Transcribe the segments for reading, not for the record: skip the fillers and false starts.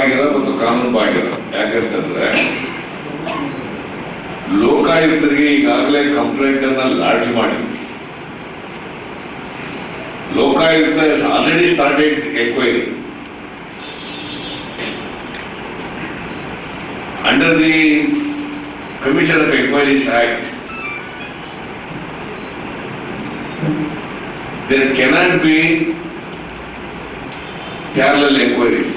ಬಾಹಿರ ಮತ್ತು ಕಾನೂನು ಬಾಹಿರ. ಯಾಕಂತಂದ್ರೆ ಲೋಕಾಯುಕ್ತರಿಗೆ ಈಗಾಗಲೇ ಕಂಪ್ಲೇಂಟ್ ಅನ್ನ ಲಾಡ್ಜ್ ಮಾಡಿ Lokayukta has already started inquiry under the Commission of Inquiries Act. There cannot be parallel inquiries.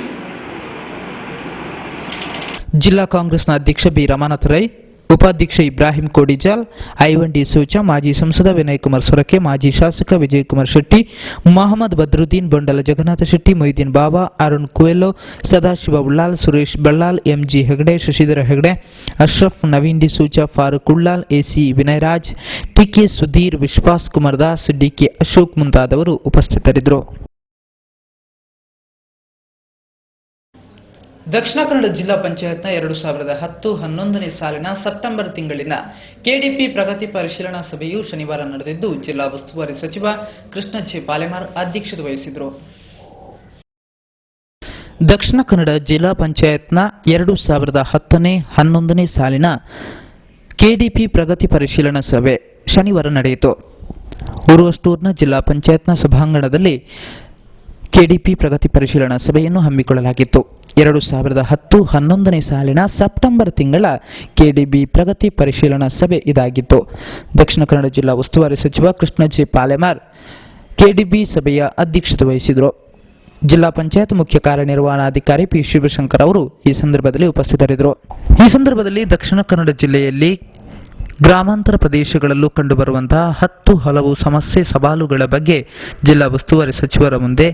ಜಿಲ್ಲಾ ಕಾಂಗ್ರೆಸ್ನ ಅಧ್ಯಕ್ಷ ಬಿ ರಮಾನಾಥ ರೈ, ಉಪಾಧ್ಯಕ್ಷ ಇಬ್ರಾಹಿಂ ಕೋಡಿಜಾಲ್, ಐವನ್ ಡಿ ಸೂಚಾ, ಮಾಜಿ ಸಂಸದ ವಿನಯ್ ಕುಮಾರ್ ಸೊರಕೆ, ಮಾಜಿ ಶಾಸಕ Vijayakumar Shetty, Mohammed Badruddin, Bondala Jagannath Shetty, Moideen Bawa, Arun Kuvello, Sadashiv Ullal, Suresh Ballal, M G Hegde, Shashidhar Hegde, Ashraf, Naveen D'Souza, Farooq Ullal, A C Vinayraj, T K Sudhir, Vishwas Kumar Das, D K Ashok ಮುಂತಾದವರು ಉಪಸ್ಥಿತರಿದ್ದರು. ದಕ್ಷಿಣ ಕನ್ನಡ ಜಿಲ್ಲಾ ಪಂಚಾಯತ್ನ 2010-11ನೇ ಸಾಲಿನ ಸೆಪ್ಟೆಂಬರ್ ತಿಂಗಳಿನ ಕೆಡಿಪಿ ಪ್ರಗತಿ ಪರಿಶೀಲನಾ ಸಭೆಯು ಶನಿವಾರ ನಡೆದಿದ್ದು, ಜಿಲ್ಲಾ ಉಸ್ತುವಾರಿ ಸಚಿವ ಕೃಷ್ಣ ಜೆ ಪಾಲೆಮಾರ್ ಅಧ್ಯಕ್ಷತೆ ವಹಿಸಿದರು. ದಕ್ಷಿಣ ಕನ್ನಡ ಜಿಲ್ಲಾ ಪಂಚಾಯತ್ನ 2010-11ನೇ ಸಾಲಿನ ಕೆಡಿಪಿ ಪ್ರಗತಿ ಪರಿಶೀಲನಾ ಸಭೆ ಶನಿವಾರ ನಡೆಯಿತು. ಉರುವಷ್ಟೂರ್ನ ಜಿಲ್ಲಾ ಪಂಚಾಯತ್ನ ಸಭಾಂಗಣದಲ್ಲಿ ಕೆಡಿಪಿ ಪ್ರಗತಿ ಪರಿಶೀಲನಾ ಸಭೆಯನ್ನು ಹಮ್ಮಿಕೊಳ್ಳಲಾಗಿತ್ತು. 2010-11ನೇ ಸಾಲಿನ ಸೆಪ್ಟೆಂಬರ್ ತಿಂಗಳ ಕೆಡಿಬಿ ಪ್ರಗತಿ ಪರಿಶೀಲನಾ ಸಭೆ ಇದಾಗಿತ್ತು. ದಕ್ಷಿಣ ಕನ್ನಡ ಜಿಲ್ಲಾ ಉಸ್ತುವಾರಿ ಸಚಿವ ಕೃಷ್ಣ ಜೆ ಪಾಲೆಮಾರ್ ಕೆಡಿಬಿ ಸಭೆಯ ಅಧ್ಯಕ್ಷತೆ ವಹಿಸಿದರು. ಜಿಲ್ಲಾ ಪಂಚಾಯತ್ ಮುಖ್ಯ ಕಾರ್ಯನಿರ್ವಹಣಾಧಿಕಾರಿ ಪಿ ಶಿವಶಂಕರ್ ಅವರು ಈ ಸಂದರ್ಭದಲ್ಲಿ ಉಪಸ್ಥಿತರಿದ್ದರು. ಈ ಸಂದರ್ಭದಲ್ಲಿ ದಕ್ಷಿಣ ಕನ್ನಡ ಜಿಲ್ಲೆಯಲ್ಲಿ ಗ್ರಾಮಾಂತರ ಪ್ರದೇಶಗಳಲ್ಲೂ ಕಂಡುಬರುವಂತಹ 10 ಹಲವು ಸಮಸ್ಯೆ ಸವಾಲುಗಳ ಬಗ್ಗೆ ಜಿಲ್ಲಾ ಉಸ್ತುವಾರಿ ಸಚಿವರ ಮುಂದೆ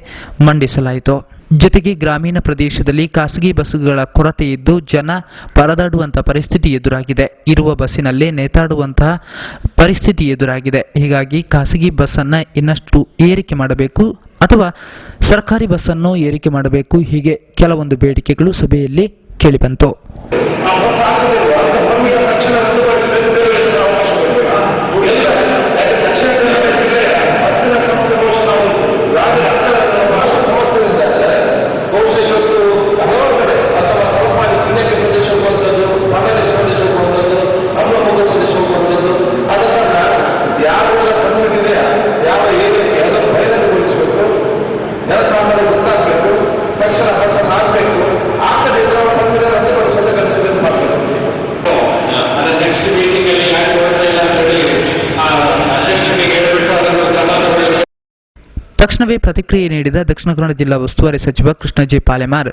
ಮಂಡಿಸಲಾಯಿತು. ಜೊತೆಗೆ ಗ್ರಾಮೀಣ ಪ್ರದೇಶದಲ್ಲಿ ಖಾಸಗಿ ಬಸ್ಸುಗಳ ಕೊರತೆ ಇದ್ದು ಜನ ಪರದಾಡುವಂತಹ ಪರಿಸ್ಥಿತಿ ಎದುರಾಗಿದೆ. ಇರುವ ಬಸ್ಸಿನಲ್ಲೇ ನೇತಾಡುವಂತಹ ಪರಿಸ್ಥಿತಿ ಎದುರಾಗಿದೆ. ಹೀಗಾಗಿ ಖಾಸಗಿ ಬಸ್ಸನ್ನು ಇನ್ನಷ್ಟು ಏರಿಕೆ ಮಾಡಬೇಕು ಅಥವಾ ಸರ್ಕಾರಿ ಬಸ್ಸನ್ನು ಏರಿಕೆ ಮಾಡಬೇಕು. ಹೀಗೆ ಕೆಲವೊಂದು ಬೇಡಿಕೆಗಳು ಸಭೆಯಲ್ಲಿ ಕೇಳಿಬಂತು. ತಕ್ಷಣವೇ ಪ್ರತಿಕ್ರಿಯೆ ನೀಡಿದ ದಕ್ಷಿಣ ಕನ್ನಡ ಜಿಲ್ಲಾ ಉಸ್ತುವಾರಿ ಸಚಿವ ಕೃಷ್ಣ ಜೆ ಪಾಲೆಮಾರ್,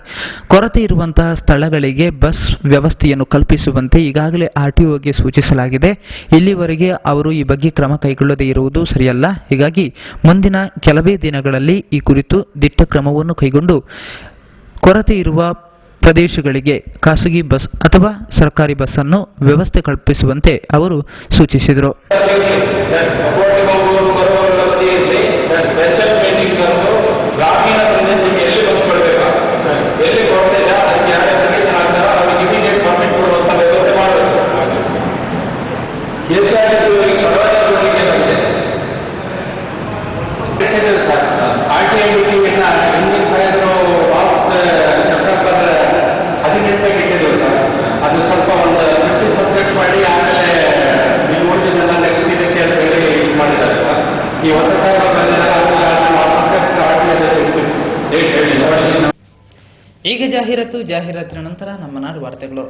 ಕೊರತೆ ಇರುವಂತಹ ಸ್ಥಳಗಳಿಗೆ ಬಸ್ ವ್ಯವಸ್ಥೆಯನ್ನು ಕಲ್ಪಿಸುವಂತೆ ಈಗಾಗಲೇ ಆರ್ಟಿಒಗೆ ಸೂಚಿಸಲಾಗಿದೆ. ಇಲ್ಲಿವರೆಗೆ ಅವರು ಈ ಬಗ್ಗೆ ಕ್ರಮ ಕೈಗೊಳ್ಳದೇ ಇರುವುದು ಸರಿಯಲ್ಲ. ಹೀಗಾಗಿ ಮುಂದಿನ ಕೆಲವೇ ದಿನಗಳಲ್ಲಿ ಈ ಕುರಿತು ದಿಟ್ಟ ಕ್ರಮವನ್ನು ಕೈಗೊಂಡು ಕೊರತೆ ಇರುವ ಪ್ರದೇಶಗಳಿಗೆ ಖಾಸಗಿ ಬಸ್ ಅಥವಾ ಸರ್ಕಾರಿ ಬಸ್ ಅನ್ನು ವ್ಯವಸ್ಥೆ ಕಲ್ಪಿಸುವಂತೆ ಅವರು ಸೂಚಿಸಿದರು. ಗ್ರಾಮೀಣ ಪ್ರದೇಶಕ್ಕೆ ಎಲ್ಲಿ ಬಸ್ ಕೊಡಬೇಕು, ಎಲ್ಲಿ ಕೊರತೆ ಇದೆ, ಅದಕ್ಕೆ ಯಾರು ಅಪ್ಲಿಕೇಶನ್ ಆಗ್ತಾರೋ ಅವ್ರಿಗೆ ಇಮಿಡಿಯೇಟ್ ಪರ್ಮಿಟ್ ಕೊಡುವಂತ ವ್ಯವಸ್ಥೆ ಮಾಡಬೇಕು. ಸರ್ RTI ಮೀಟಿಂಗ್ ಹಿಂದಿನ ಸಾಯಂಕಾಲ ಲಾಸ್ಟ್ ಸೆಪ್ಟೆಂಬರ್ 18ಕ್ಕೆ ಇಟ್ಟಿದ್ದೇವೆ ಸರ್. ಅದು ಸ್ವಲ್ಪ ಒಂದು 50 ಸಬ್ಜೆಕ್ಟ್ ಮಾಡಿ ಆಮೇಲೆ ನೀವು ಉಳಿದಿದ್ದೆಲ್ಲ ನೆಕ್ಸ್ಟ್ ಇದಕ್ಕೆ ಅಂತ ಹೇಳಿ ಇದು ಮಾಡಿದ್ದಾರೆ ಸರ್. ಈ ಹೊಸ ಸಾಹೇಬ ಈಗ ಜಾಹೀರಾತಿನ ನಂತರ ನಮ್ಮ ನಾಡು ವಾರ್ತೆಗಳು.